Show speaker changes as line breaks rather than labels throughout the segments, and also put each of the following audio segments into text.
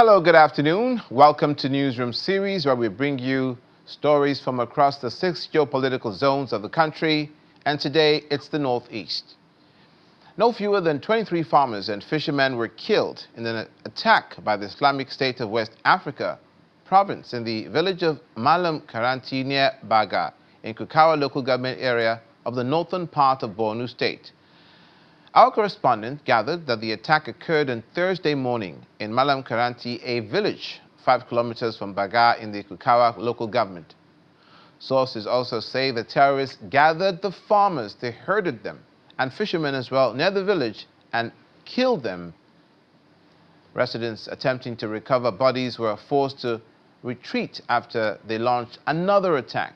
Hello, good afternoon. Welcome to Newsroom series where we bring you stories from across the 6 geopolitical zones of the country, and today it's the Northeast. No fewer than 23 farmers and fishermen were killed in an attack by the Islamic State of West Africa province in the village of Malnutrition near Baga in Kukawa local government area of the northern part of Borno State. Our correspondent gathered that the attack occurred on Thursday morning in Malnutrition, a village 5 kilometers from Baga in the Kukawa local government. Sources also say the terrorists gathered the farmers, they herded them, and fishermen as well near the village and killed them. Residents attempting to recover bodies were forced to retreat after they launched another attack.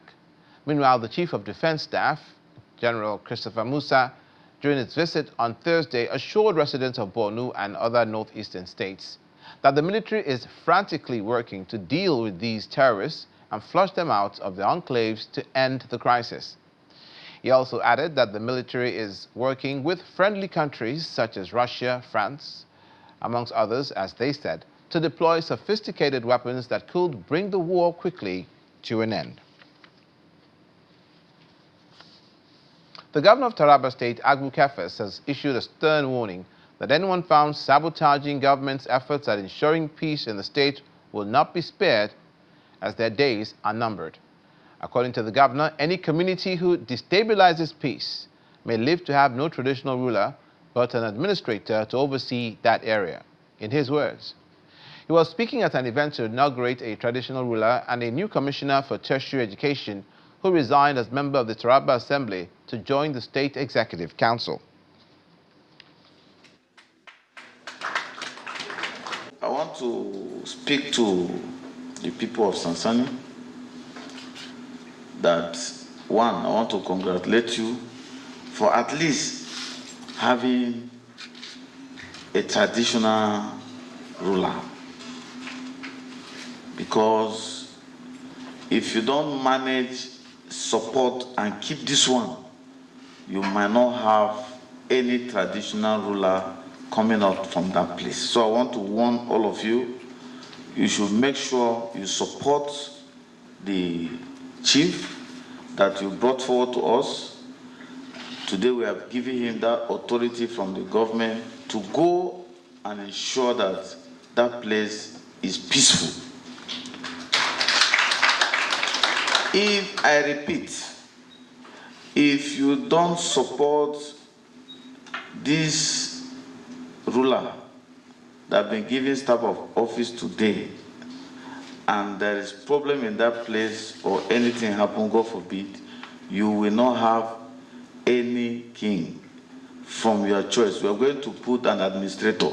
Meanwhile, the Chief of Defense Staff, General Christopher Musa, during its visit on Thursday, assured residents of Borno and other northeastern states that the military is frantically working to deal with these terrorists and flush them out of the enclaves to end the crisis. He also added that the military is working with friendly countries such as Russia, France, amongst others, as they said, to deploy sophisticated weapons that could bring the war quickly to an end. The governor of Taraba State, Agbu Kefes, has issued a stern warning that anyone found sabotaging government's efforts at ensuring peace in the state will not be spared, as their days are numbered. According to the governor, any community who destabilizes peace may live to have no traditional ruler, but an administrator to oversee that area. In his words, he was speaking at an event to inaugurate a traditional ruler and a new commissioner for tertiary education who resigned as member of the Taraba Assembly to join the State Executive Council.
I want to speak to the people of Sansani that, one, I want to congratulate you for at least having a traditional ruler. Because if you don't manage, support, and keep this one, you might not have any traditional ruler coming out from that place. So I want to warn all of you, you should make sure you support the chief that you brought forward to us. Today we have given him that authority from the government to go and ensure that that place is peaceful. If I repeat, if you don't support this ruler that has been given staff of office today, and there is problem in that place or anything happen, God forbid, you will not have any king from your choice. We are going to put an administrator.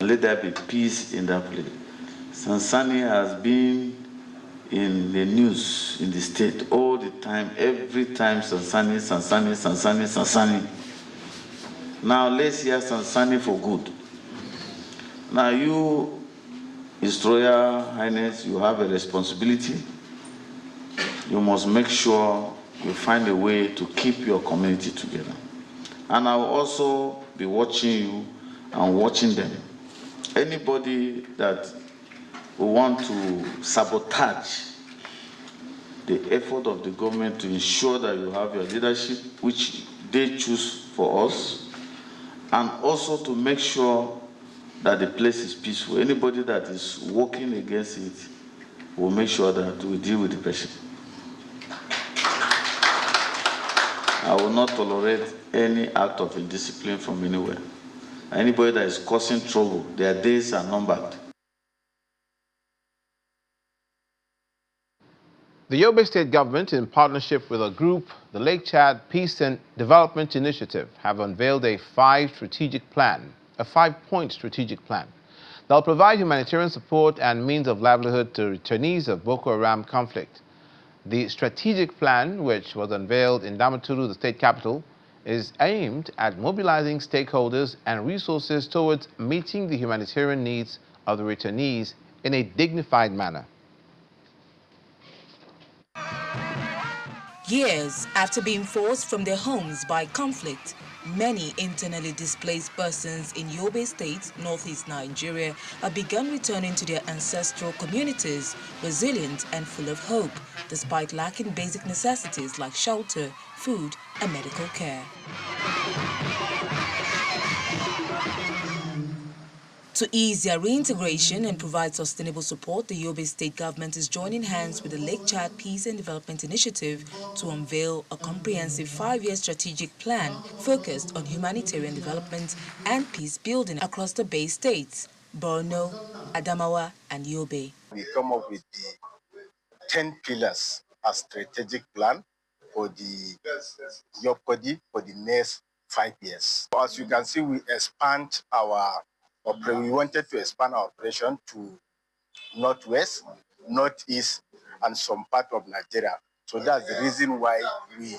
Let there be peace in that place. Sansani has been in the news in the state all the time, every time Sansani, Sansani, Sansani, Sansani. Now let's hear Sansani for good. Now you, His Royal Highness, you have a responsibility. You must make sure you find a way to keep your community together. And I will also be watching you and watching them. Anybody that we want to sabotage the effort of the government to ensure that you have your leadership, which they choose for us, and also to make sure that the place is peaceful. Anybody that is working against it, we'll make sure that we deal with the person. I will not tolerate any act of indiscipline from anywhere. Anybody that is causing trouble, their days are numbered.
The Yobe state government, in partnership with a group, the Lake Chad Peace and Development Initiative, have unveiled a 5-point strategic plan that will provide humanitarian support and means of livelihood to returnees of Boko Haram conflict. The strategic plan, which was unveiled in Damaturu, the state capital, is aimed at mobilizing stakeholders and resources towards meeting the humanitarian needs of the returnees in a dignified manner.
Years after being forced from their homes by conflict, many internally displaced persons in Yobe State, northeast Nigeria, have begun returning to their ancestral communities, resilient and full of hope, despite lacking basic necessities like shelter, food, and medical care. To ease their reintegration and provide sustainable support, the Yobe State government is joining hands with the Lake Chad Peace and Development Initiative to unveil a comprehensive 5-year strategic plan focused on humanitarian development and peace building across the Bay States, Borno, Adamawa, and Yobe.
We come up with the 10 pillars as strategic plan for the Yopodi for the next 5 years. As you can see, we wanted to expand our operation to northwest, northeast, and some part of Nigeria. So that's the reason why we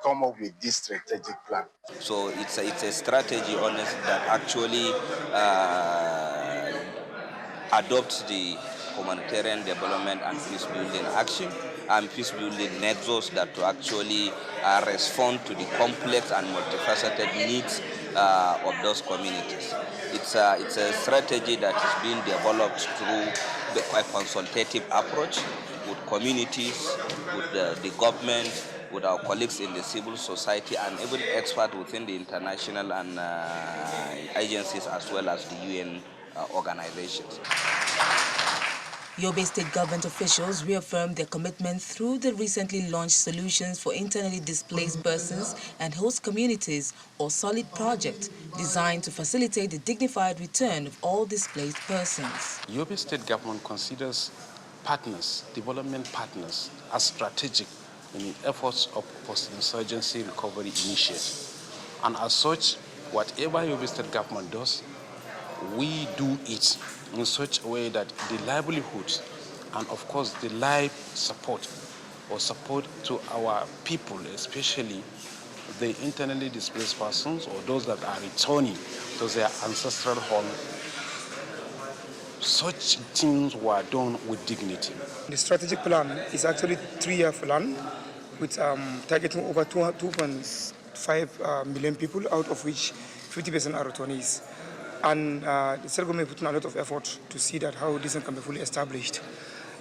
come up with this strategic plan.
So it's a strategy, honestly, that actually adopts the humanitarian development and peace building action and peace building nexus that to actually respond to the complex and multifaceted needs of those communities. It's a strategy that is being developed through a consultative approach with communities, with the government, with our colleagues in the civil society, and even experts within the international and agencies as well as the UN organizations.
Yobe State government officials reaffirmed their commitment through the recently launched Solutions for Internally Displaced Persons and Host Communities, or SOLID project, designed to facilitate the dignified return of all displaced persons.
Yobe State government considers partners, development partners, as strategic in the efforts of post-insurgency recovery initiative. And as such, whatever Yobe State government does, we do it in such a way that the livelihoods and of course the life support or support to our people, especially the internally displaced persons or those that are returning to their ancestral home, such things were done with dignity.
The strategic plan is actually a 3-year plan with targeting over 2.5 million people, out of which 50% are returnees. And the state government put in a lot of effort to see that how this can be fully established.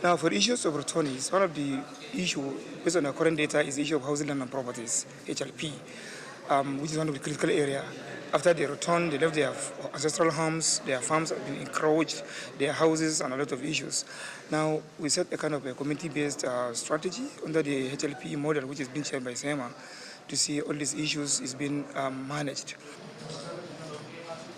Now, for issues of returnees, one of the issues based on our current data is the issue of housing land and properties, HLP, which is one of the critical areas. After they return, they left their ancestral homes, their farms have been encroached, their houses, and a lot of issues. Now, we set a kind of a community-based strategy under the HLP model, which is being chaired by SEMA, to see all these issues is being managed.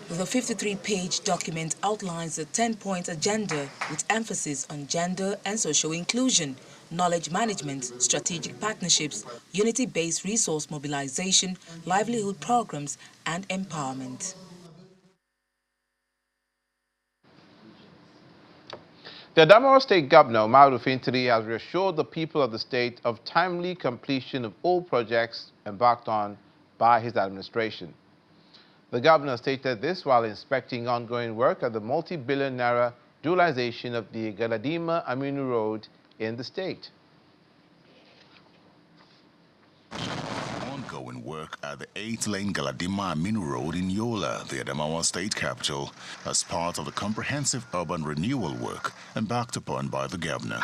The 53-page document outlines a 10-point agenda with emphasis on gender and social inclusion, knowledge management, strategic partnerships, unity-based resource mobilization, livelihood programs, and empowerment.
The Adamawa State Governor, Malnutrition, has reassured the people of the state of timely completion of all projects embarked on by his administration. The governor stated this while inspecting ongoing work at the multi-billion naira dualization of the Galadima Aminu Road in the state.
Ongoing work at the 8-lane Galadima Aminu Road in Yola, the Adamawa state capital, as part of the comprehensive urban renewal work embarked upon by the governor.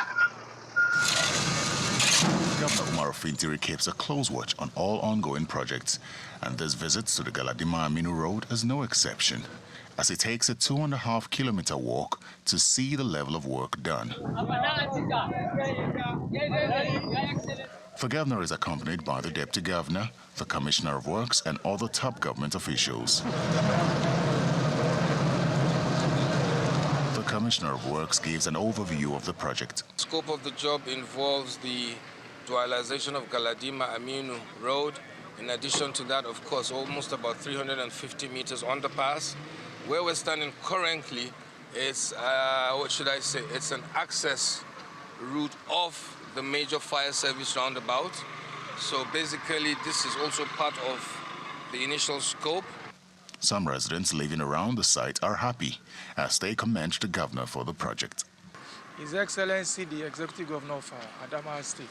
Governor Umar Fintiri keeps a close watch on all ongoing projects, and this visit to the Galadima Aminu Road is no exception, as he takes a 2.5-kilometer walk to see the level of work done. The governor is accompanied by the deputy governor, the commissioner of works, and other top government officials. The commissioner of works gives an overview of the project.
The scope of the job involves the dualization of Galadima Aminu Road. In addition to that, of course, almost about 350 meters underpass. Where we're standing currently is, it's an access route off the major fire service roundabout. So basically, this is also part of the initial scope.
Some residents living around the site are happy as they commend the governor for the project.
His Excellency, the Executive Governor of Adamawa State,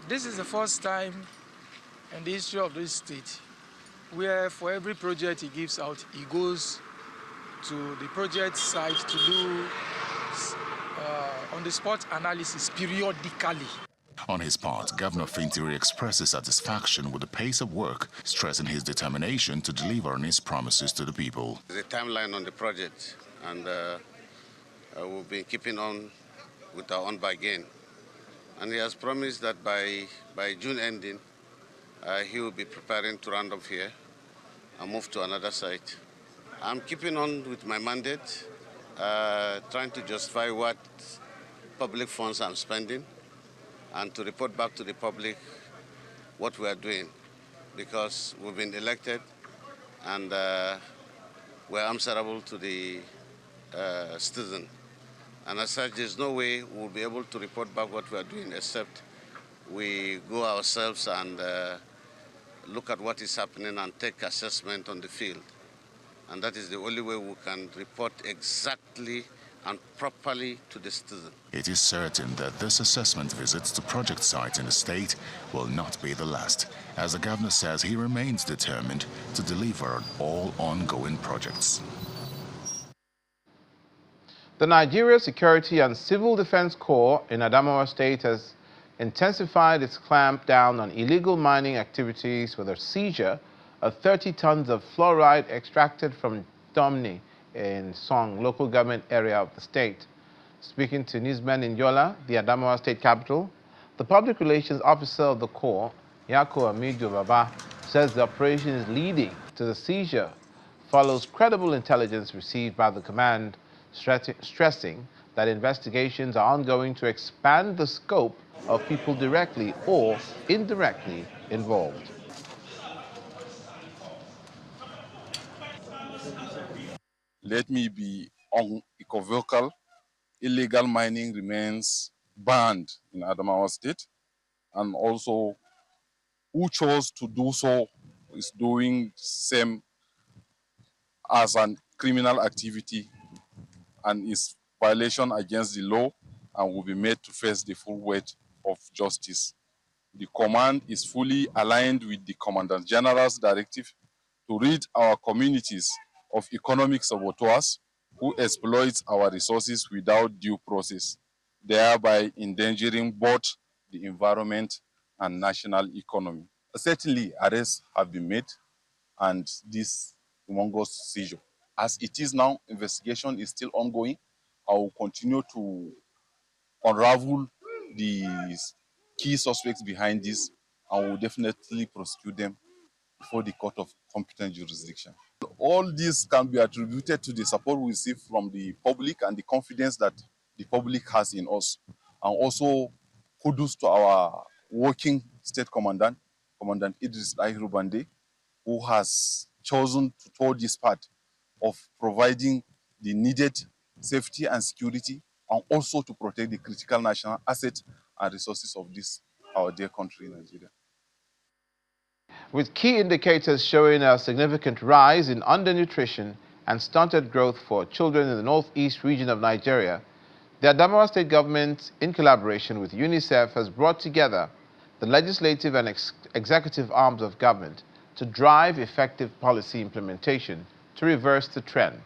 This is the first time in the history of this state where for every project he gives out, he goes to the project site to do on-the-spot analysis periodically.
On his part, Governor Fintiri expresses satisfaction with the pace of work, stressing his determination to deliver on his promises to the people.
There's a timeline on the project, and we'll be keeping on with our own bargain. And he has promised that by June ending, he will be preparing to round up here and move to another site. I'm keeping on with my mandate, trying to justify what public funds I'm spending and to report back to the public what we are doing, because we've been elected and we're answerable to the citizen. And as such, there's no way we'll be able to report back what we are doing except we go ourselves and look at what is happening and take assessment on the field. And that is the only way we can report exactly and properly to the citizen.
It is certain that this assessment visits to project sites in the state will not be the last, as the governor says he remains determined to deliver on all ongoing projects.
The Nigeria Security and Civil Defense Corps in Adamawa State has intensified its clampdown on illegal mining activities with a seizure of 30 tons of fluoride extracted from Domni in Song, local government area of the state. Speaking to newsmen in Yola, the Adamawa state capital, the public relations officer of the Corps, Yako Amidu Baba, says the operation is leading to the seizure follows credible intelligence received by the command, stressing that investigations are ongoing to expand the scope of people directly or indirectly involved.
Let me be unequivocal. Illegal mining remains banned in Adamawa State, and also who chose to do so is doing same as an criminal activity and is violation against the law and will be made to face the full weight of justice. The command is fully aligned with the Commandant General's directive to rid our communities of economic saboteurs who exploit our resources without due process, thereby endangering both the environment and national economy. Certainly, arrests have been made and this humongous seizure. As it is now, investigation is still ongoing. I will continue to unravel the key suspects behind this and will definitely prosecute them before the court of competent jurisdiction. All this can be attributed to the support we receive from the public and the confidence that the public has in us. And also kudos to our working state commandant, Commandant Idris Ahirubande, who has chosen to tow this part of providing the needed safety and security, and also to protect the critical national assets and resources of this, our dear country, Nigeria.
With key indicators showing a significant rise in undernutrition and stunted growth for children in the northeast region of Nigeria, the Adamawa state government, in collaboration with UNICEF, has brought together the legislative and executive arms of government to drive effective policy implementation to reverse the trend.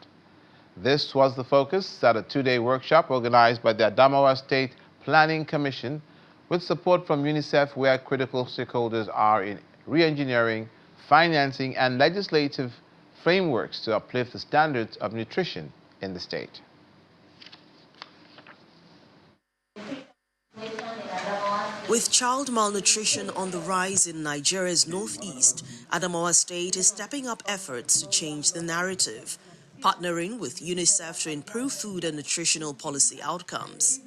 This was the focus at a two-day workshop organized by the Adamawa State Planning Commission with support from UNICEF, where critical stakeholders are in re-engineering, financing, and legislative frameworks to uplift the standards of nutrition in the state.
With child malnutrition on the rise in Nigeria's northeast, Adamawa State is stepping up efforts to change the narrative, partnering with UNICEF to improve food and nutritional policy outcomes.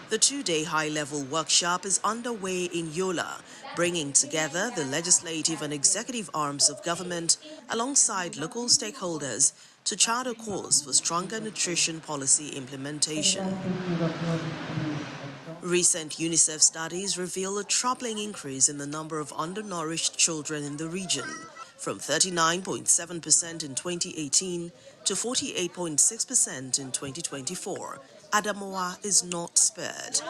The two-day high-level workshop is underway in Yola, bringing together the legislative and executive arms of government alongside local stakeholders to chart a course for stronger nutrition policy implementation. Recent UNICEF studies reveal a troubling increase in the number of undernourished children in the region, from 39.7% in 2018 to 48.6% in 2024, Adamawa is not spared.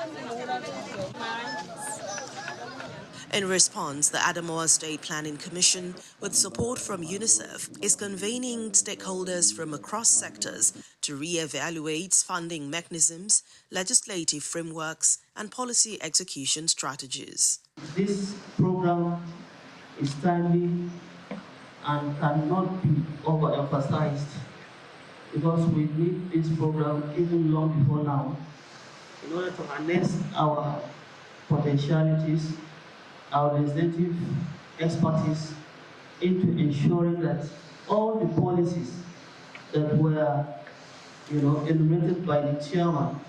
In response, the Adamawa State Planning Commission, with support from UNICEF, is convening stakeholders from across sectors to re-evaluate funding mechanisms, legislative frameworks, and policy execution strategies.
This program is timely and cannot be overemphasized because we need this program even long before now in order to harness our potentialities, our legislative expertise into ensuring that all the policies that were, enumerated by the chairman,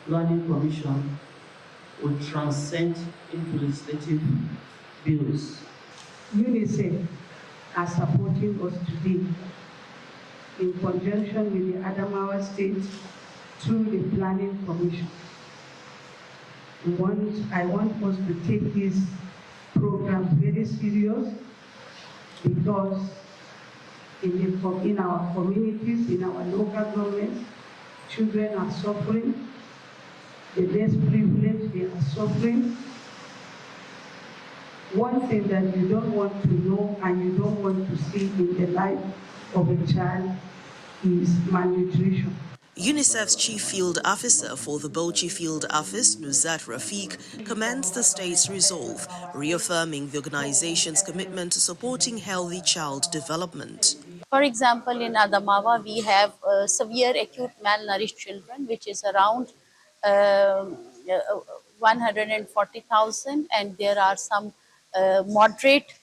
Planning Commission, will transcend into legislative bills.
UNICEF are supporting us today in conjunction with the Adamawa State through the Planning Commission. I want us to take this program very serious because in our communities, in our local governments, children are suffering. The less privileged, they are suffering. One thing that you don't want to know and you don't want to see in the life of a child is malnutrition.
UNICEF's Chief Field Officer for the Bauchi Field Office, Nuzat Rafiq, commends the state's resolve, reaffirming the organization's commitment to supporting healthy child development.
For example, in Adamawa, we have severe acute malnourished children, which is around 140,000, and there are some moderate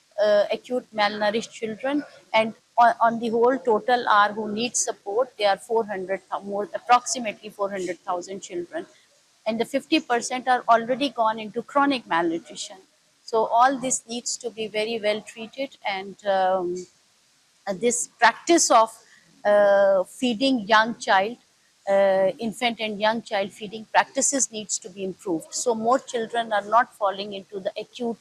acute malnourished children, and on the whole total are who need support, they are approximately 400,000 children, and the 50% are already gone into chronic malnutrition. So all this needs to be very well treated, and this practice of feeding young child, infant and young child feeding practices needs to be improved. So more children are not falling into the acute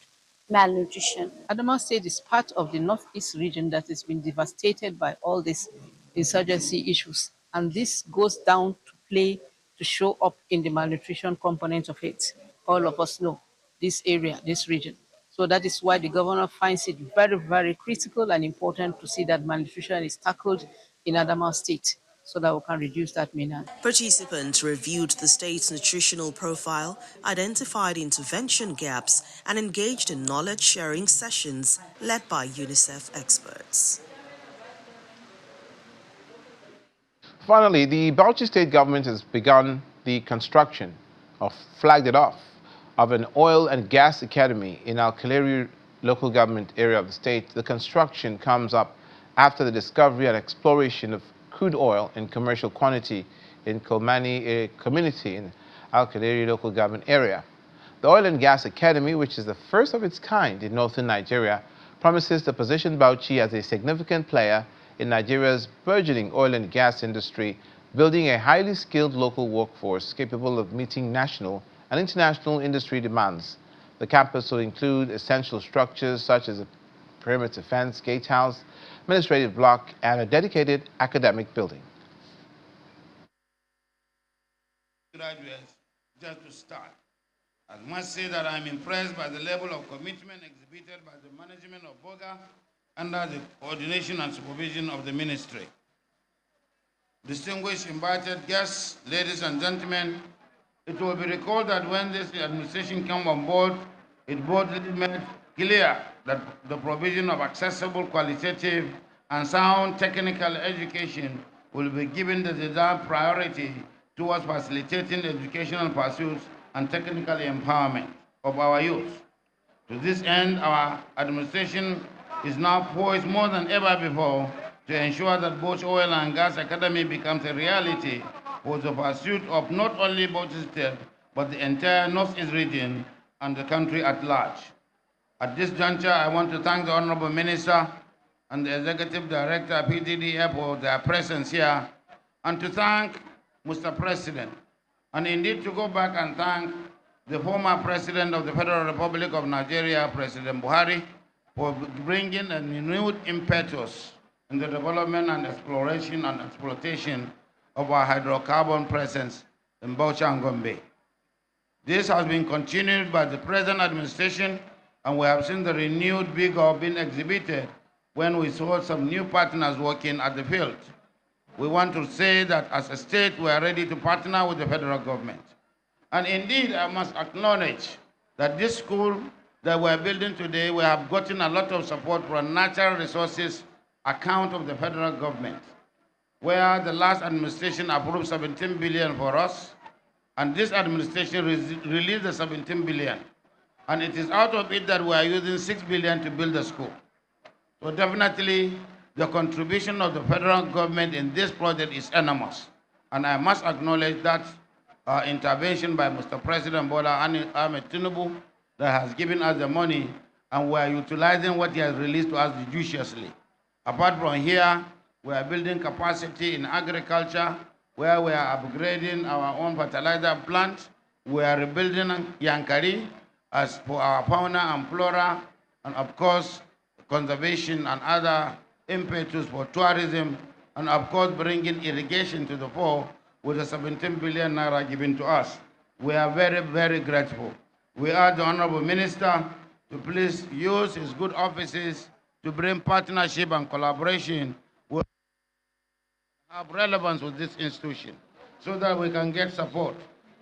malnutrition.
Adamawa State is part of the northeast region that has been devastated by all these insurgency issues. And this goes down to show up in the malnutrition component of it. All of us know this area, this region. So that is why the governor finds it very, very critical and important to see that malnutrition is tackled in Adamawa State, so that we can reduce that menace.
Participants reviewed the state's nutritional profile, identified intervention gaps, and engaged in knowledge-sharing sessions led by UNICEF experts.
Finally, the Bauchi state government has begun the construction, or flagged it off, of an oil and gas academy in Alkaleri local government area of the state. The construction comes up after the discovery and exploration of crude oil in commercial quantity in Kolmani, a community in Alkaleri local government area. The Oil and Gas Academy, which is the first of its kind in northern Nigeria, promises to position Bauchi as a significant player in Nigeria's burgeoning oil and gas industry, building a highly skilled local workforce capable of meeting national and international industry demands. The campus will include essential structures such as a perimeter fence, gatehouse, administrative block, and a dedicated academic building.
Graduates, just to start, I must say that I'm impressed by the level of commitment exhibited by the management of BOGA under the coordination and supervision of the ministry. Distinguished invited guests, ladies and gentlemen, it will be recalled that when this administration came on board, it boldly made clear that the provision of accessible, qualitative, and sound technical education will be given the deserved priority towards facilitating educational pursuits and technical empowerment of our youth. To this end, our administration is now poised more than ever before to ensure that Bauchi Oil and Gas Academy becomes a reality for the pursuit of not only Bauchi State, but the entire Northeast region and the country at large. At this juncture, I want to thank the Honorable Minister and the Executive Director, PTDF, for their presence here, and to thank Mr. President, and indeed to go back and thank the former President of the Federal Republic of Nigeria, President Buhari, for bringing a renewed impetus in the development and exploration and exploitation of our hydrocarbon presence in Bauchi and Gombe. This has been continued by the present administration, and we have seen the renewed vigor being exhibited when we saw some new partners working at the field. We want to say that as a state, we are ready to partner with the federal government. And indeed, I must acknowledge that this school that we're building today, we have gotten a lot of support from natural resources account of the federal government, where the last administration approved 17 billion for us, and this administration released the 17 billion. And it is out of it that we are using 6 billion to build the school. So definitely, the contribution of the federal government in this project is enormous. And I must acknowledge that intervention by Mr. President Bola Ahmed Tinubu that has given us the money, and we are utilizing what he has released to us judiciously. Apart from here, we are building capacity in agriculture, where we are upgrading our own fertilizer plant. We are rebuilding Yankari as for our fauna and flora, and of course, conservation and other impetus for tourism, and of course, bringing irrigation to the fore with the 17 billion naira given to us. We are very, very grateful. We urge the Honorable Minister to please use his good offices to bring partnership and collaboration with have relevance with this institution, so that we can get support,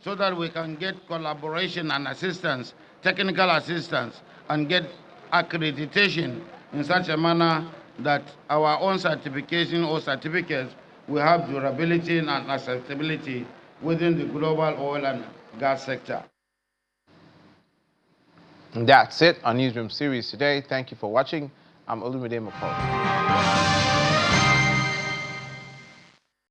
so that we can get collaboration and assistance, technical assistance, and get accreditation in such a manner that our own certification or certificates will have durability and acceptability within the global oil and gas sector.
And that's it on Newsroom Series today. Thank you for watching. I'm Olumide McCall.